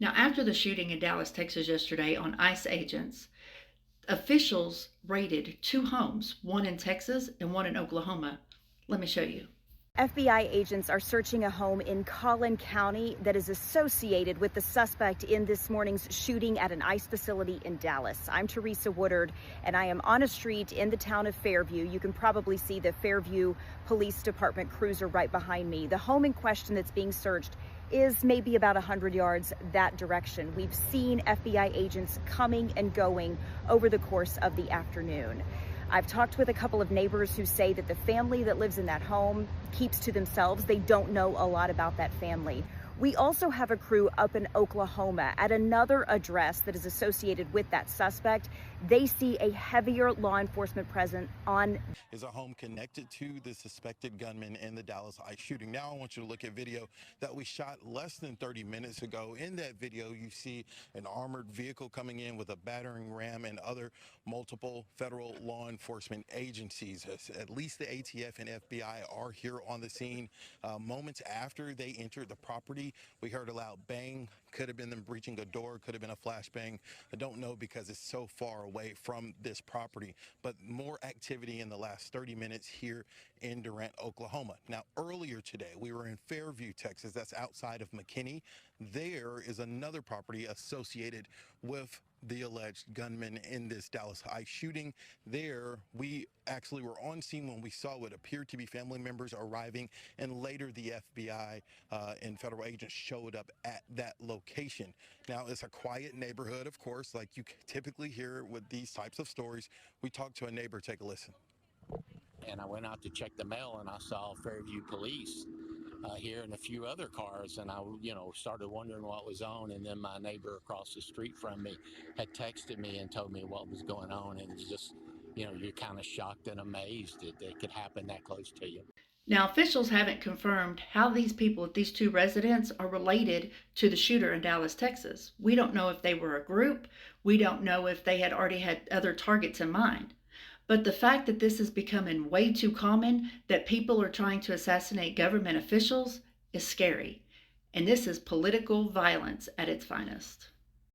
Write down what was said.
Now, after the shooting in Dallas, Texas yesterday on ICE agents, officials raided two homes, one in Texas and one in Oklahoma. Let me show you. FBI agents are searching a home in Collin County that is associated with the suspect in this morning's shooting at an ICE facility in Dallas. I'm Teresa Woodard, and I am on a street in the town of Fairview. You can probably see the Fairview Police Department cruiser right behind me. The home in question that's being searched is maybe about 100 yards that direction. We've seen FBI agents coming and going over the course of the afternoon. I've talked with a couple of neighbors who say that the family that lives in that home keeps to themselves. They don't know a lot about that family. We also have a crew up in Oklahoma at another address that is associated with that suspect. They see a heavier law enforcement presence on. Is a home connected to the suspected gunman in the Dallas ICE shooting. Now I want you to look at video that we shot less than 30 minutes ago. In that video, you see an armored vehicle coming in with a battering ram and other multiple federal law enforcement agencies. At least the ATF and FBI are here on the scene. Moments after they entered the property, we heard a loud bang. Could have been them breaching a door, could have been a flashbang. I don't know because it's so far away from this property, but more activity in the last 30 minutes here in Durant, Oklahoma. Now, earlier today, we were in Fairview, Texas. That's outside of McKinney. There is another property associated with the alleged gunman in this Dallas ICE shooting. There, we actually were on scene when we saw what appeared to be family members arriving, and later the FBI and federal agents showed up at that location. Now, it's a quiet neighborhood, of course, like you typically hear with these types of stories. We talked to a neighbor. Take a listen. And I went out to check the mail, and I saw Fairview Police here and a few other cars, and I, started wondering what was on. And then my neighbor across the street from me had texted me and told me what was going on, and it's just, you're kind of shocked and amazed that it could happen that close to you. Now, officials haven't confirmed how these people, these two residents, are related to the shooter in Dallas, Texas. We don't know if they were a group. We don't know if they had already had other targets in mind. But the fact that this is becoming way too common, that people are trying to assassinate government officials, is scary. And this is political violence at its finest.